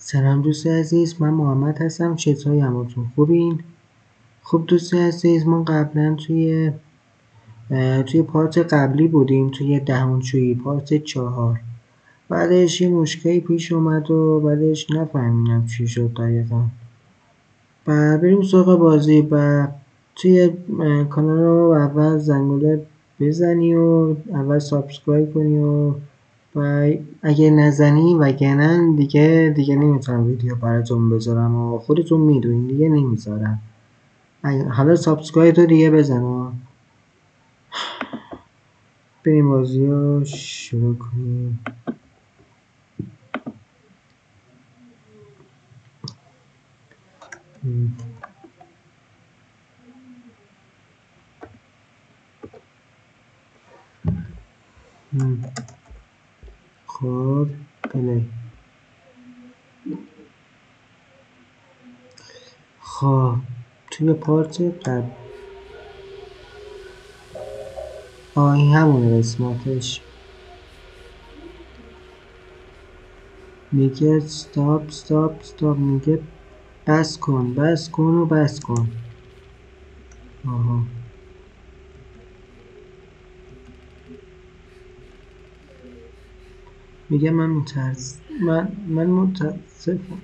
سلام دوست عزیز، من محمد هستم. چطوری همتون خوبین؟ خب دوست عزیز، ما قبلا توی پارت قبلی بودیم، توی دهانشویی پارت 4. بعدش یه مشکلی پیش اومد و بعدش نفهمیدم چی شد دقیقا. بریم سراغ بازی. توی کانال رو اول زنگوله بزنی و اول سابسکرایب کنی و اگه نزنی وگرنه دیگه نمیتونم ویدیو براتون بذارم و خودتون میدونین دیگه نمیذارم. حالا سابسکرایب رو دیگه بزن. بریم بازی رو شروع کنیم. خب بله. خب توی پارت قبل این همونه قسمتش. میگه استاپ میگه بس کن و بس کن. آها. میگه من متاسفم.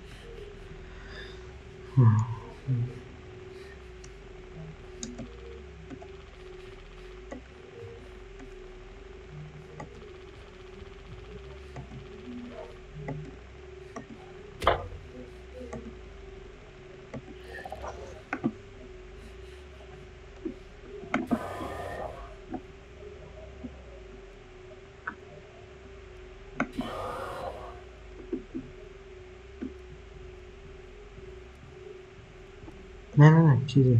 نه چیزه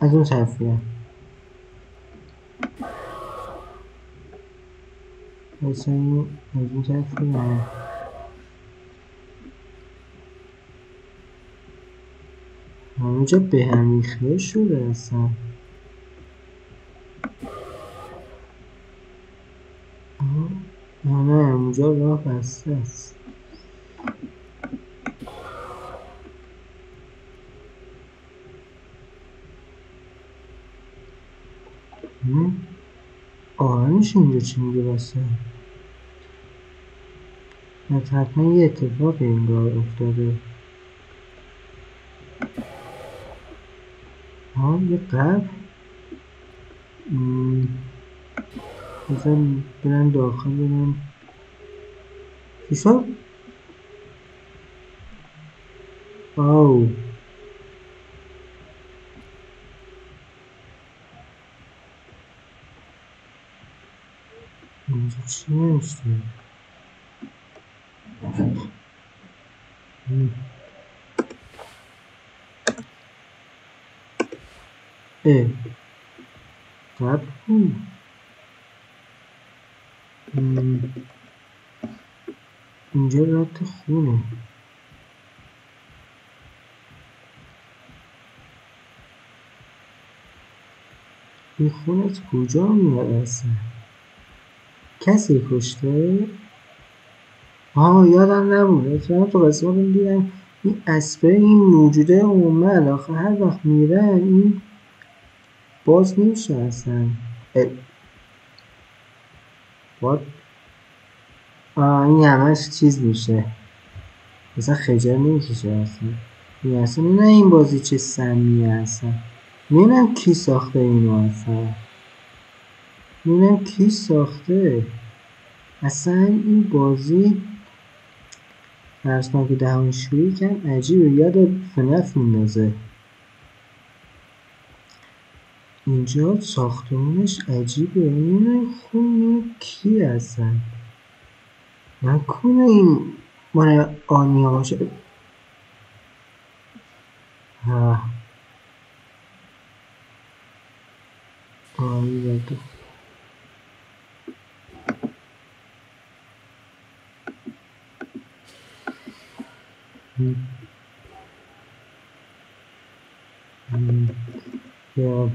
از اون طرفیه. مثلا از اون طرفیه. همونجا به هم ریخته شده اصلا. نه اونجا راه بسته است. آرامش اینجا چی میگه بسته؟ حتما یه اتفاق انگار افتاده. یه قبل بزن برن داخل ببینم چی شد؟ اینجا چی نوشته؟ قبل بود. اینجا رد خونه. این خون از کجا میاد اصلا؟ کسی کشته؟ یادم نبود. اتفاقا تو قسمت دیدم این اسبه این موجوده اومد آخه هر وقت میرن این باز نمیشه اصلا. این همش چیز میشه مثلا خجر نمیکشه اصلا. این اصلا نه این بازی چه سمیه اصلا. نمیدونم کی ساخته اینو اصلا. نمیدونم کی ساخته اصلا این بازی. فرض کن که دهانشویی کم عجیبه، یاد فنف میندازه. اینجا ساختمونش عجیبه. نمیدونم خون کی اصلا. نکنه این مال آنیا باشه. یادو یا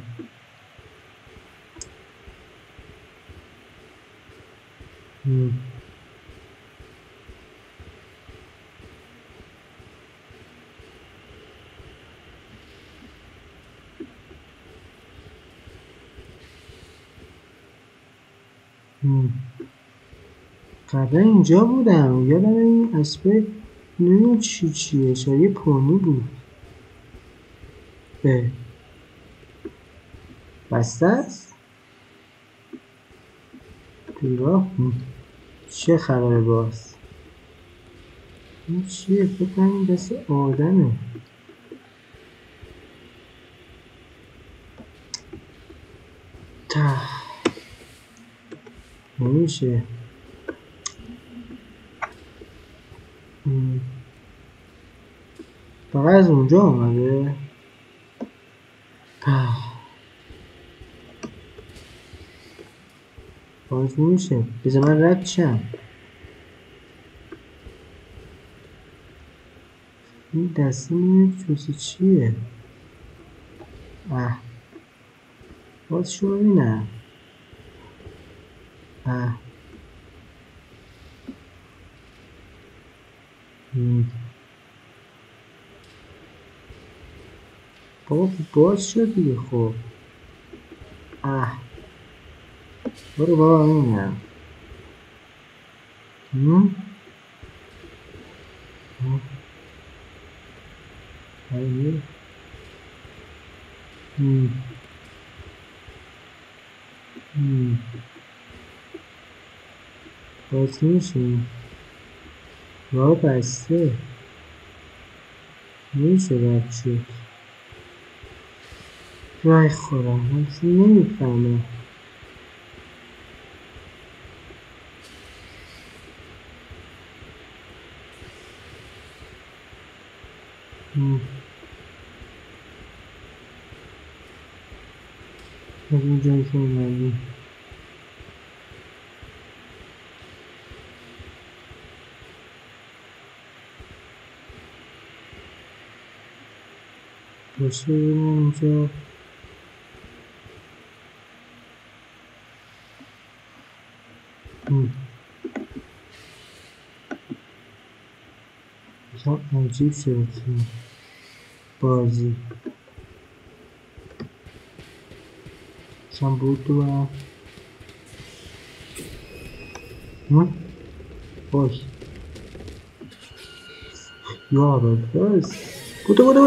قبلا اینجا بودم، یادم این اسبه نمیدونم چیه شبیه پونی بود. بسته است؟ توی راه؟ چه خبره باز؟ این چیه؟ فکر کنم این دست آدمه. نمیشه. فقط از اونجا آمده؟ باز نمیشه. بذار من رد شم. این دسته نمیشه چیه؟ باز شو ببینم. بابا باز شد دیگه. خب برو بابا ببینم. باز نمیشه. راه بسته. نمیشه رد شد. وای خدا من نمیفهمم. از اونجایی که اومدیم باشه ببینم اینجا عجیب شده تو بازی. بود تو هم باش یارو بس بودو نه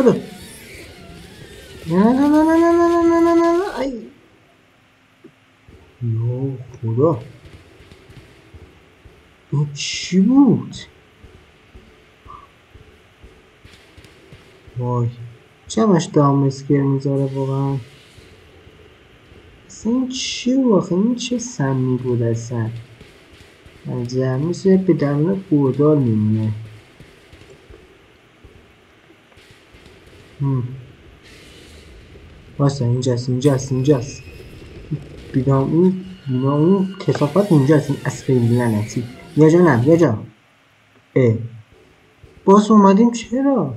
نه نه نه نه نه نه نه نه نه ای یا خدا این چی بود؟ وای چمش دام اسکر میذاره واقعا. اصلا این چی بود آخه؟ این چه سمی بود اصلا؟ عجب مثل به درون خوددار میمونه. واسه اینجاست بینا اون کسافت اینجاست. این اسب لعنتی. یا جا باز اومدیم چرا؟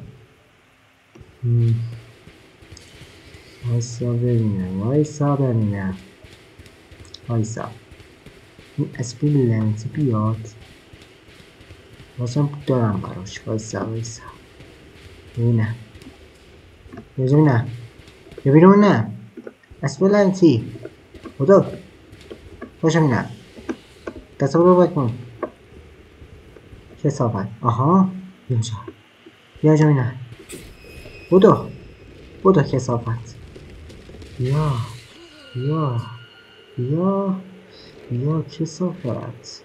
وایسا ببینم وایسا این اسب لعنتی بیاد بازم دارم براش. وایسا ببینم یا بیرون نه اسب لعنتی خدا باشم نه دستا رو بکن کسافت. یا جا نه بودو کسافت. یا کسافت.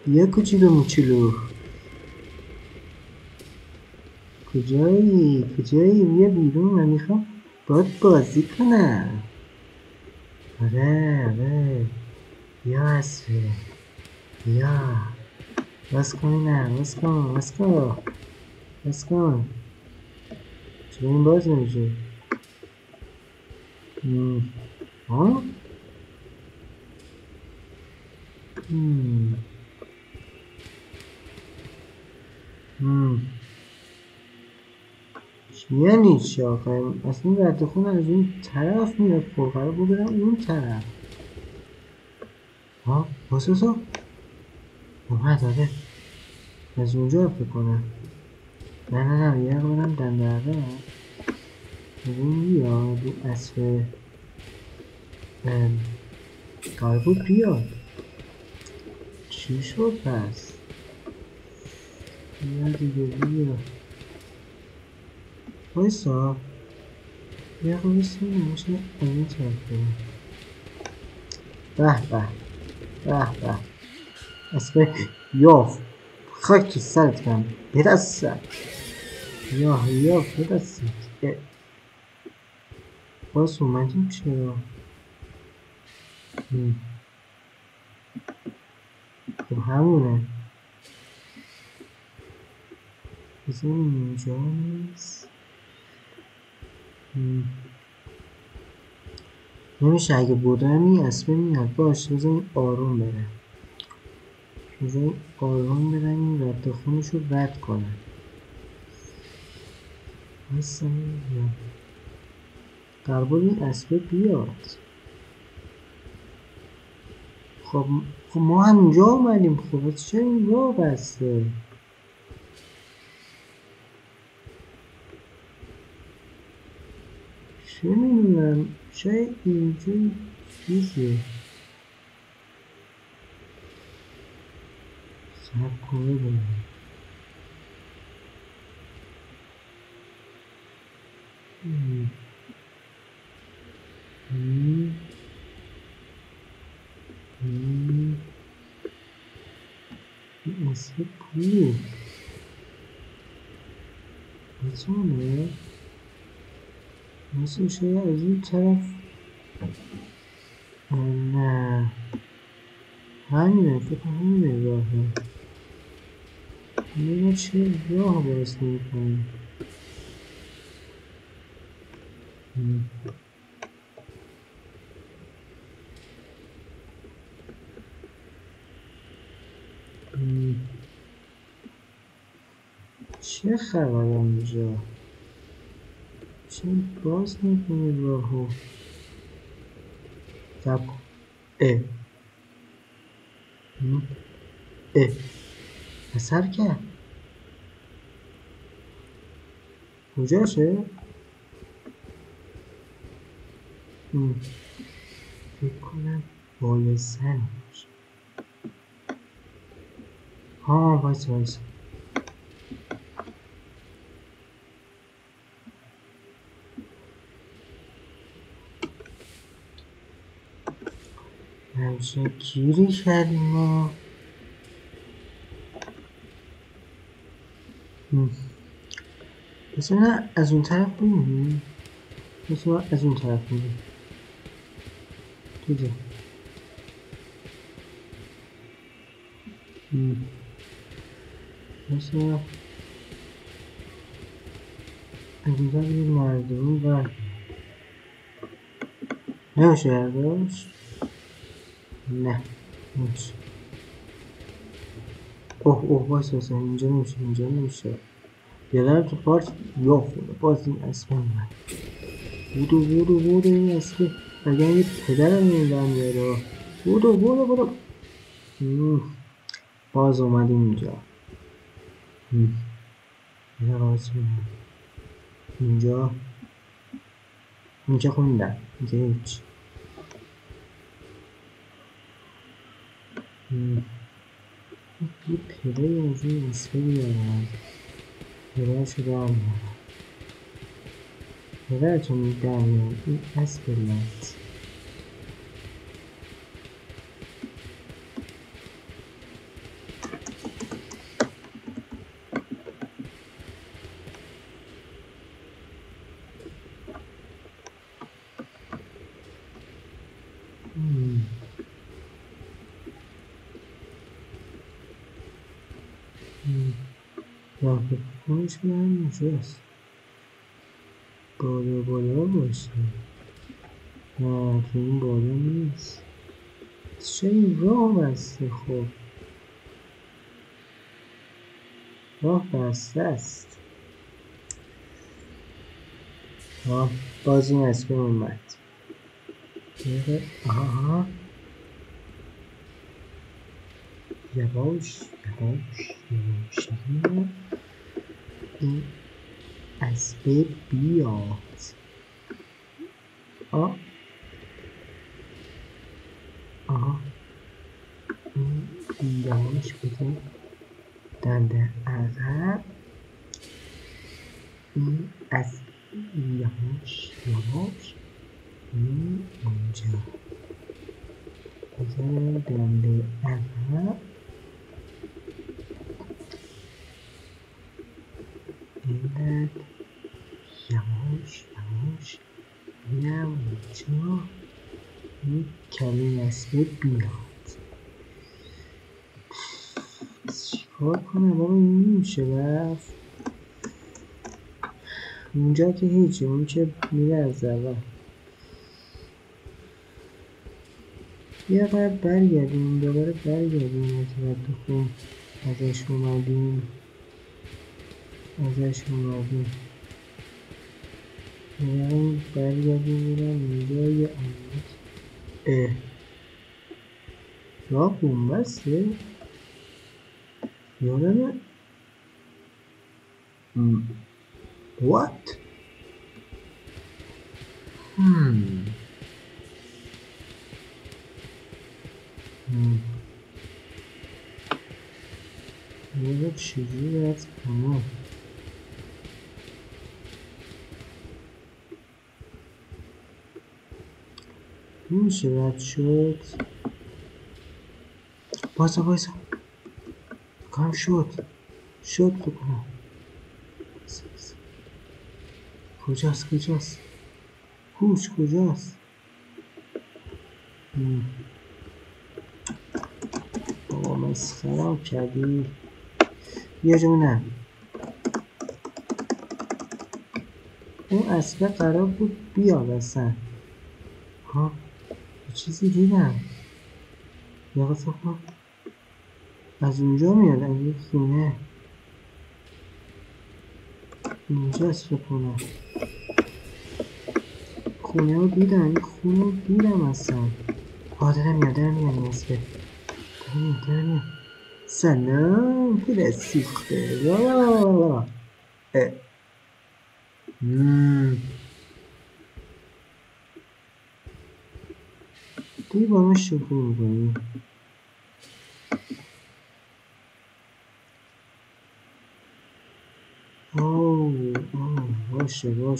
یا کوچولو موچولو کجایی؟ بیا بیرون. من میخوام باید بازی کنم. آره یا اسفه یا باز کن چرا این باز نمیشه؟ یعنی چی آخه؟ اصلا رد خون از اون طرف میاد. قرقره بود برم اون طرف. باسوسا اومد. آره از اونجا فکر کنم. نه یه برم دندره ببین بیاد اون اسبه قرار بود بیاد. چی شد پس؟ بیا دیگه بیا. وایسا یه خب وایسا نمیشه از این طرف بریم. به به به به اسب یاف خاک تو سرت کنم به دست یاف به دست باز اومدیم چرا؟ خب همونه بزنیم اینجا نیست. نمیشه اگه بودم این اسبه میاد. باشه بزنیم آروم بره. بزنیم آروم برن این رد خونش رو رد کنن. قرار بود این اسبه بیاد. خب ما هم اینجا اومدیم. خب چرا این راه بسته؟ چه میدونم شاید اینجا چیزه. سب کنه بودم این اسب کوه بچانه مثل شاید از این طرف. نه همینه فکر همینه راهه. نمیدونم چه راه باز نمیکنه. چه خبره اینجا؟ چه باز نکنه راهو؟ سب کن اثر کرد کجاشه؟ فکر کنم بال سن باشه. ها وایسا همچه گیری کردیم ما. بسیار از اون طرف بینیم. بسیار از اون طرف بینیم توزه بسیار از اون طرف بینیم مردمون برد نمیشه برداشت. نه نمیشه. اوه واسه اینجا نمیشه یادم تو پارت یا خونه باز این اسب اومد. بودو این اسب اگر یه پدرم میدم میاره. بودو باز اومدیم اینجا. اینجا خوندم اینجا هیچ. یه پدری از این اسبه بیارم پدرشو در میارم. پدرتون در میارم این اسب لط. راه پاش به همینجاست. بالا باشه. نه تو این بالا نیست. چه این راه بسته؟ خب راه بسته است. باز این اسبه اومد. آها یواش این اسبه بیاد. یواش بده دنده عقب این از یواش این اینجا بزنم دنده عقب اینقدر یواش اینم اینجا این کمی اسبه بیاد چیکار کنم بابا این نمیشه رفت اونجا که هیچی اون که میره از اول یه قدر برگردیم دوباره برگردیم از خون ازش اومدیم میرم برگردیم میرم اینجا یه امید راه بومبسته یادمه what یه چیزی از کنم میشه رد شد بایستا کام شد بکنم کجاست هوش کجاست بابا مسخرم کردی بیا جونم اون اصلا قرار بود بیاد اصلا ها یه چیزی دیدم یه قصه کن از اونجا میاد از این خونه اینجاست فکر کنم خونه رو دیدم این خونه رو دیدم اصلا دارم میاد این اسبه دارم میاد سلام پول سوخته توی با من شوخی میکنی باشه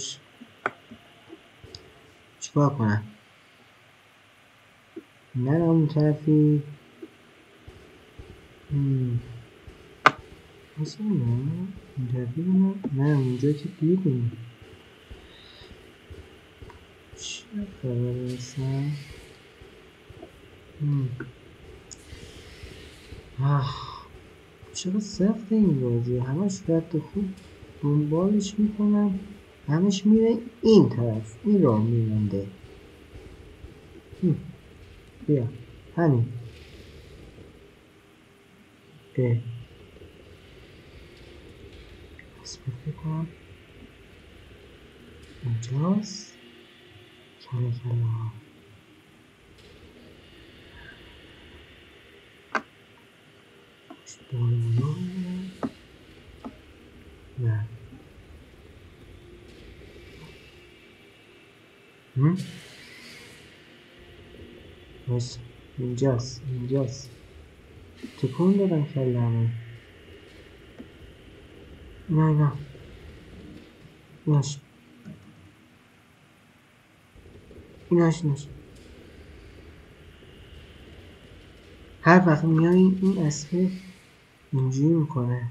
چیکار کنم نرم اون طرفی اصلا این طرفی نه اونجا که دیدیم چه خبر اصلا چرا سخته این بازی همش رد خوب دنبالش میکنم همش میره این طرف این راه میرنده بیا همین پس بکنم اینجاست کمی نه بس اینجاست تکون دادم کلمه نه ایناش هر وقت میای این اسبه اینجوری میکنه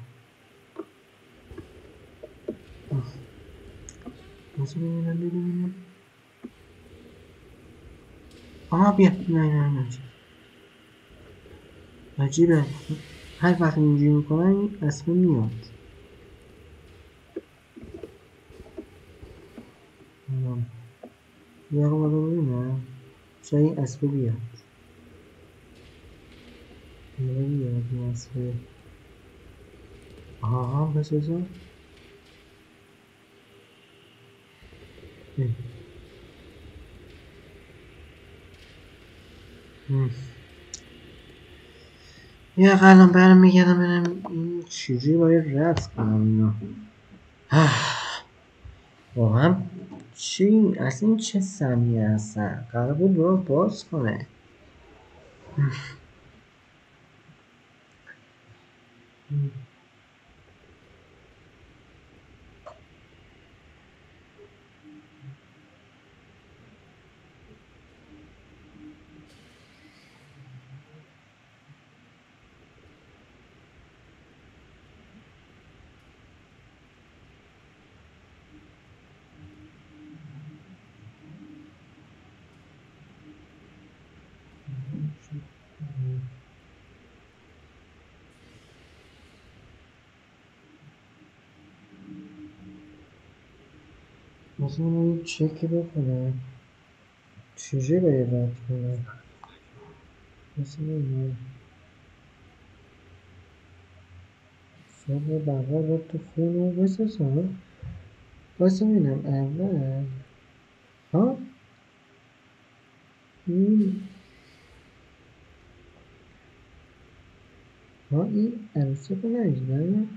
ببینم بیا نه عجیبه هر وقت اینجوری میکنه این اسبه میاد یه رو ببینم شاید این اسبه بیاد این اسبه بس بزن یه قلم برم میگردم ببینم این چجوری باید رد کنم اینو واقعا چی؟ اصلا این چه سمیه هستن قرار بود راه باز کنه مثلا من یه چکی بکنم چجوری باید رد کنم مثلا اینه صبح بغل رو تو خونه واسه ببینم اول ها این این عروسی رو ندیدم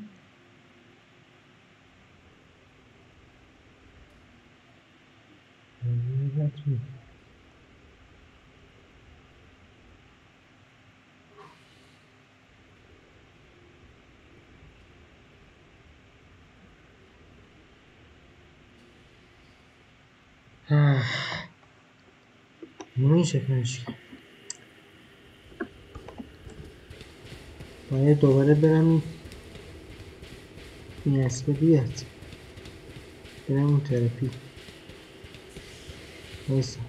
نمیشه کنش باید دوباره برم این اسبه بیاد برم اون تراپی بایستا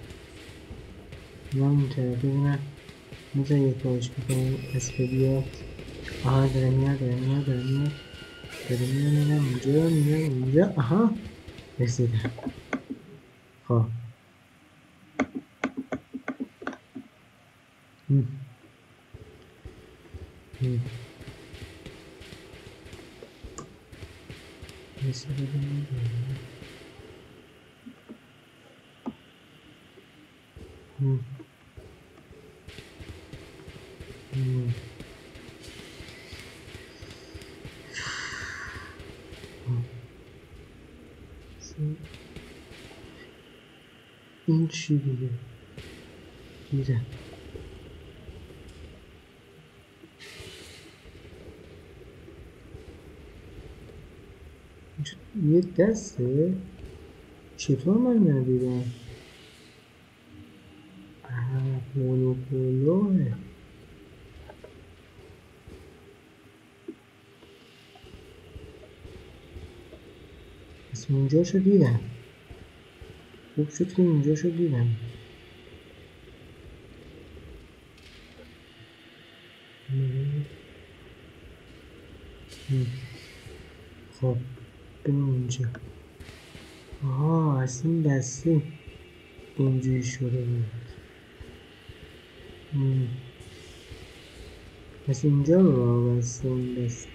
برم اون تراپی برم میزه یک باش بکنم اسبه بیاد آها داره میاد میرم اونجا آها رسیدم خب این چی دیگه دیدم یه دسته چطور من ندیدم مونوپولوه اسم اونجاشو دیدم خوب شد که اونجاشو دیدم خب بریم اونجا آها از این دسته اینجوری شده بود پس اینجا راه بسته این دسته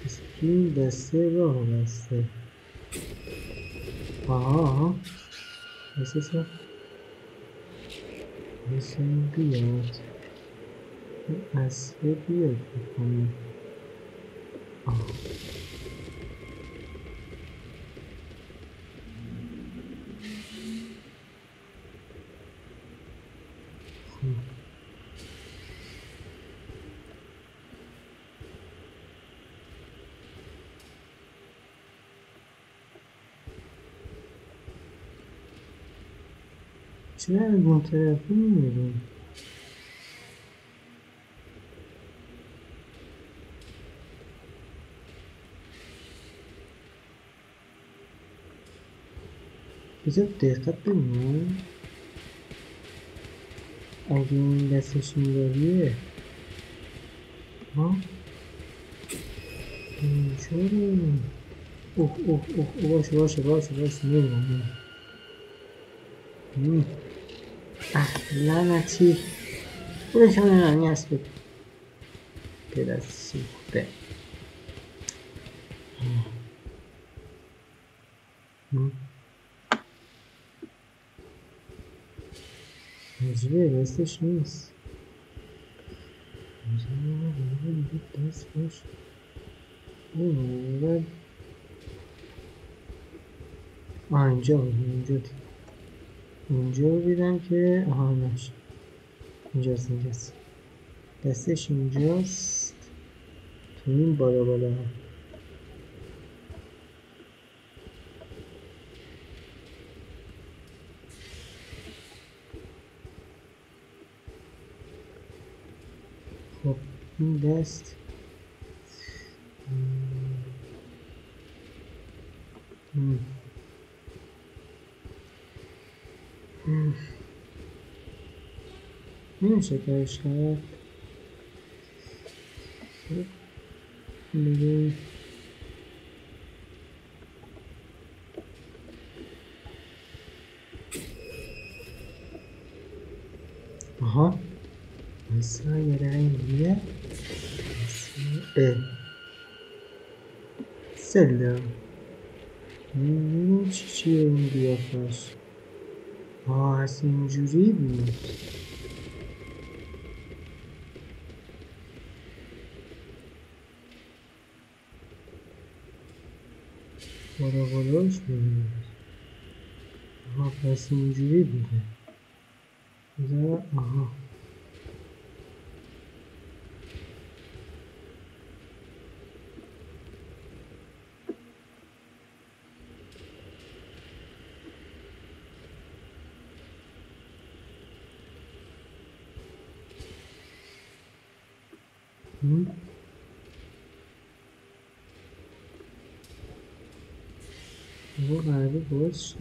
پس این دسته راه بسته آها مثل این بیاد این اسبه بیاد بکنه چرا از اون طرفی میمیریم بذار دقت ببینم اگه این دستش اینجوریه ها اینجوری اوه باشه نمیدونم لعنتی برو که من این اسب پدر سوخته عجیبه دستش نیست دست باش اینجا رو دیدم که آها نشد اینجاست دستش اینجاست تو این بالا ها خب این دست نمیشه کارش کرد سلام. نمیدونم چیه این قیافش. هست اینجوری بود. بالاش بود. پس اینجوری بوده. آها. قراره باز شد.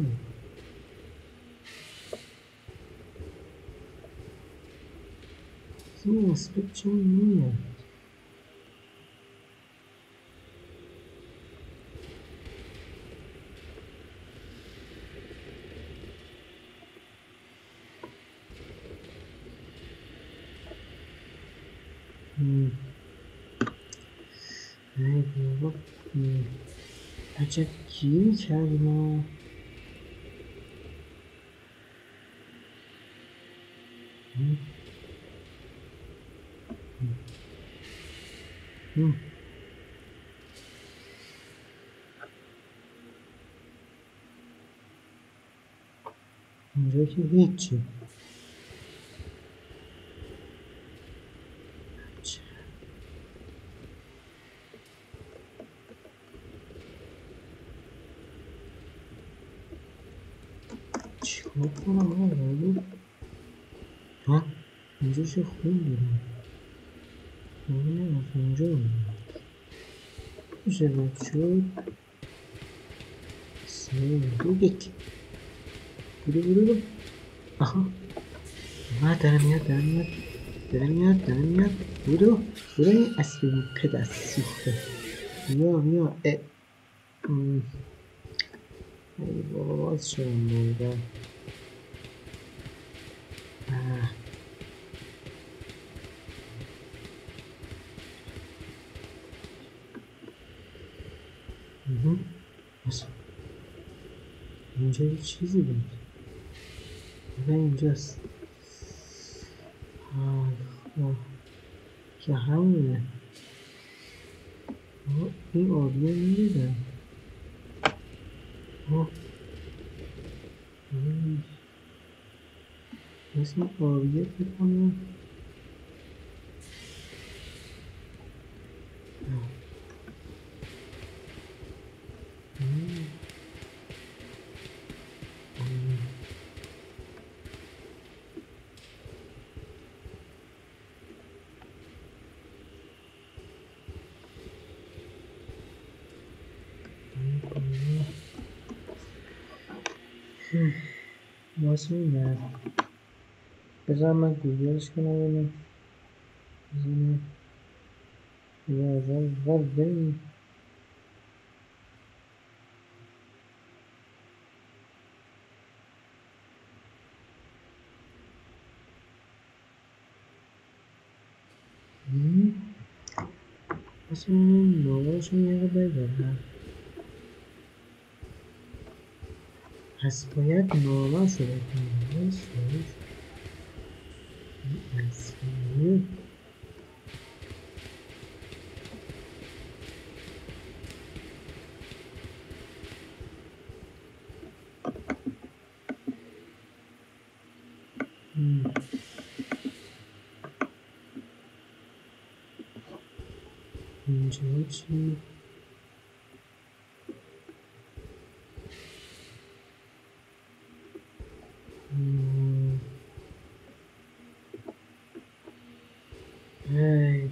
این اسپک چون میاد. ای بابا. عجب گیری کردیم ما. اینجا که هیچی. چیکار کنم آقا؟ ها؟ اینجا چه خون دارم؟ از اینجا میشه رد شد. 3 2 1. برو. آها. داره میاد. برو این اسب پدر سوخته. بیا. ای بابا باز شدم بردم. اینجا یه چیزی بود. نه اینجاست. که همونه. این آبیه میدن. اسم آبیه بکنم. واسه نه بذار من گوگلش کنم ببینم. بذار بریم. واسه این نوعاشون یه بگرم. پس باید نوعا شده کنیم. اسمیه. اینجا چی؟ هی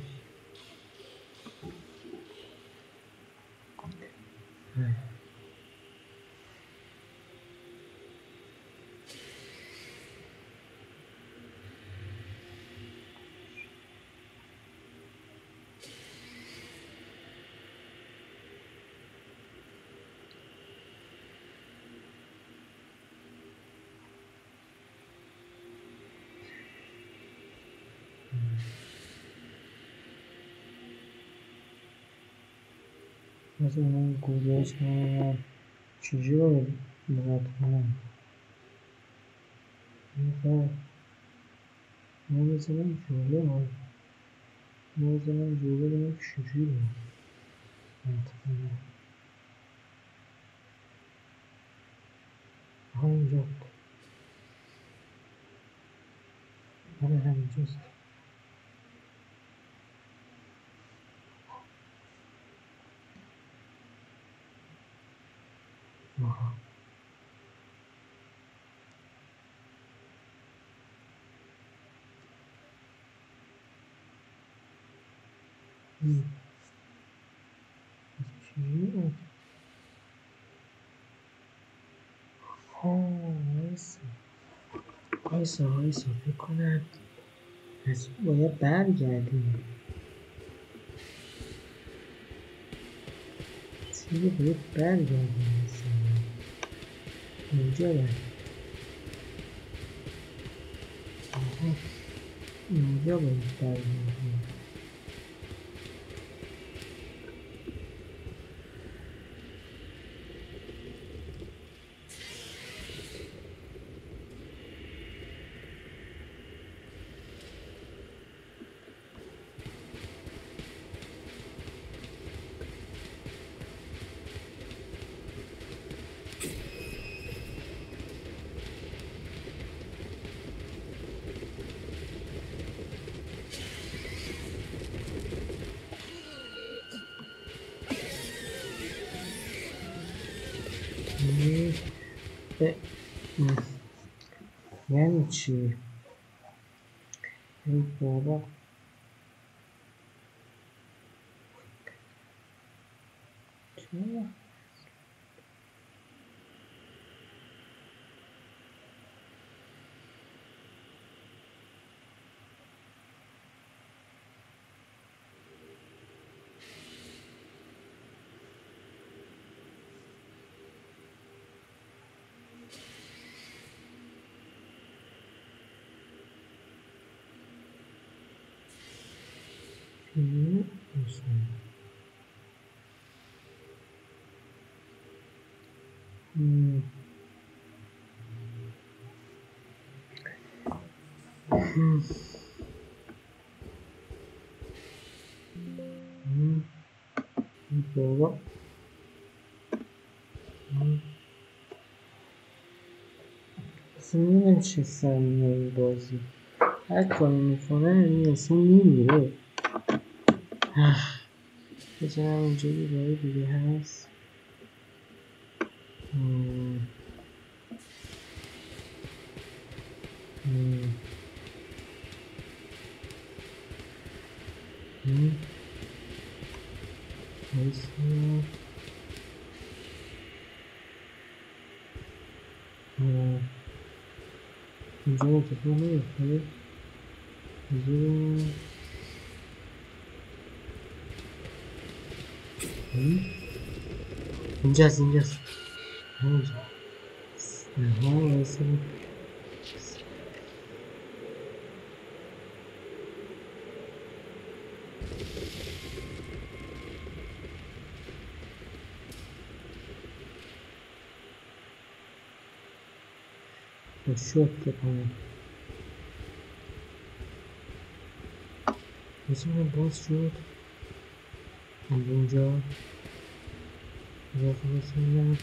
مثلا اون گوگلش نمیدونم چجوری باید لغت کنم نمیزنم جمله نمیزنم جمله بگم چجوری باید کنم اینجا همینجاست چجوری باید وایسا فکر کنم از اون باید برگردیم چیزی باید برگردیم مثلا اینجا اینجا باید برگردیم یعنی چی؟ ای بابا چرا؟ بابا اصلا نمیدونم چه سمیه این بازی هر کاری میکنه این اصلا میمیره بزنم اینجا یه راه دیگه هست اینجا اتفاق نمیفته اینجاست اینجا شد که کنم بسیار باز شد اینجا بسیار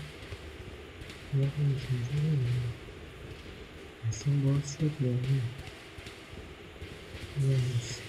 اصلا باز شد یا نه بس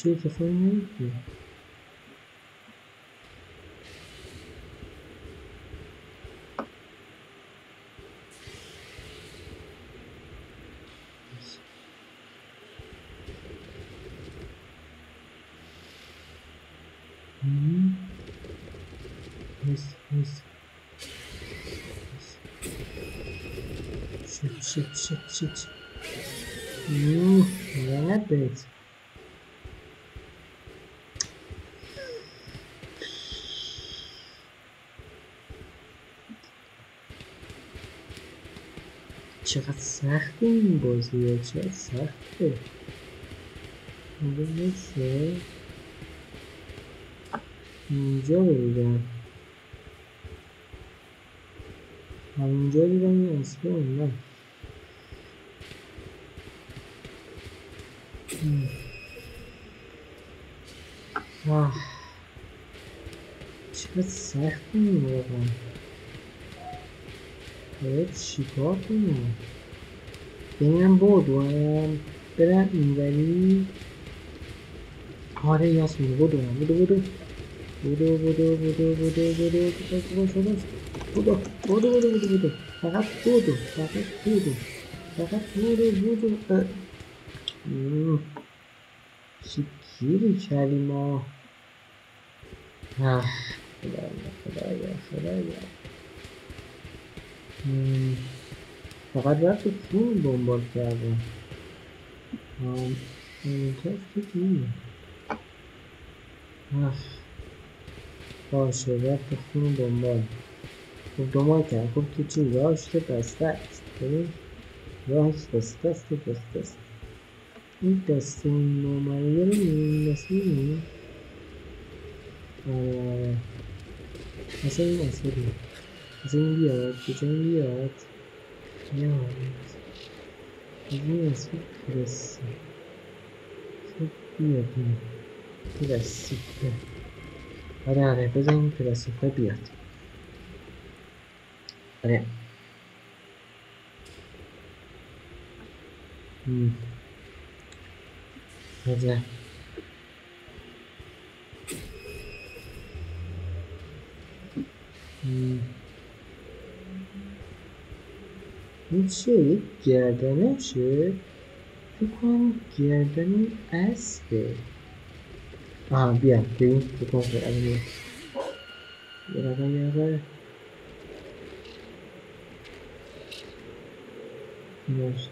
چه اتفاقی نمیفته نیست. شت لعنت بهت. چقدر سخته این بازیه، چقدر سخته. اینجا نیسته، اینجا رو دیدم، همینجا دیدم این اسمه اومد. چقدر سخته این واقعا. باید چیکار کنیم؟ ببینم بردوام برم اینوری. آره یاسمین بودو فقط بودو. چی گیری کردیم ما. خدایا. فقط رفت خون دنبال کردم. کسی نیه. باشه رفت خون دنبال. خب دنبال کرد. خب تو چی راهش بسته است. ببین راهش بسته است. این دسته این نومریه رو می‌بینی؟ دسته می‌بینی؟ آره مثلا این اصلا این بیاد کجا این بیاد این اصلا پرسه بیاد این پرسیفه. آره بذار این پرسیفه بیاد. آره بذار این چیه؟ یک گردنه شه؟ فکر کنم گردن اسبه. آها بیا ببین فکر کنم الان یه رقم نوشتش.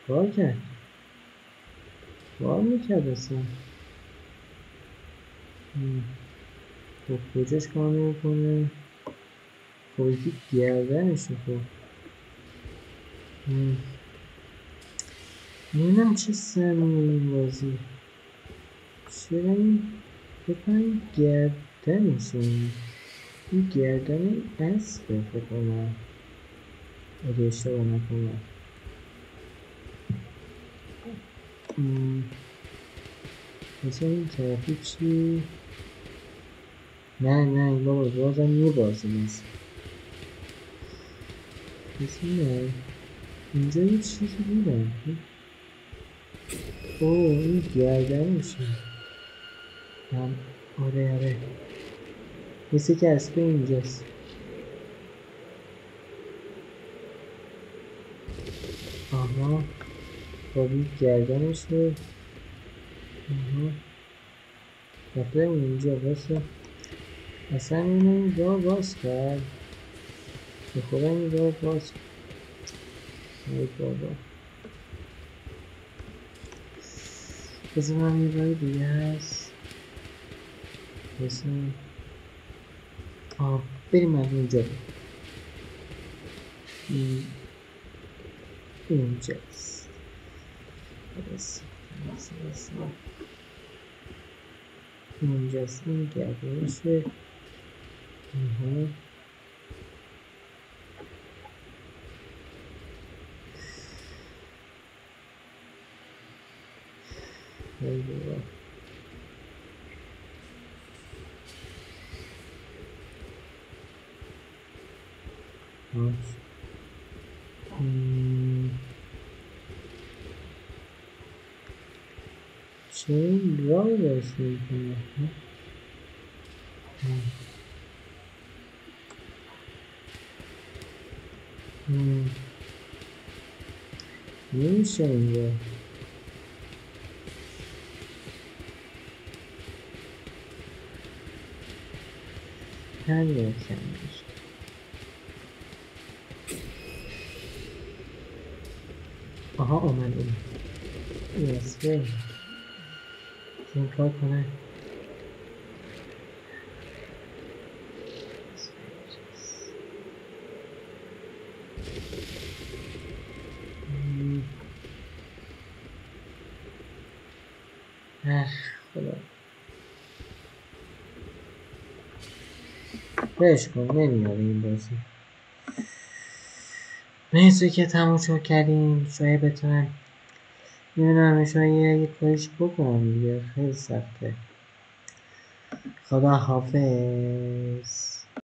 کار کرد. کار میکرد اصلا. خب کجاش کار نمیکنه؟ خب یکی گردنشه. خب نمیدونم چه سمیه این بازی. چرا این بکنم گردنشه. این گردن اسبه فکر کنم اگه اشتباه نکنم. مثلا این طرفی چی؟ نه بابا بازم یه بازی نیست. نه اینجا یه چیزی دیدم. اوه این گردنشه. آره مثل که اسبه اینجاست. آها با این گردنشه. رفتم اینجا بسه اصلا این راه باز کرد. به خدا این راه باز کرد. ای بابا بذار من یه راه دیگه هست. بسه بریم از اینجا. اینجاست. اینجاست این گردنشه. ای بابا چه این راه باز میکنه. نمیشه اینجا. همین کمش. آها اومد یسوه این کار کنه. خدا بهش کن نمیاره این بازی. مرسی که تماشا کردیم. شاید بتونم نمیدونم شاید یه کاریش بکنم دیگه، خیلی سخته. خدا حافظ.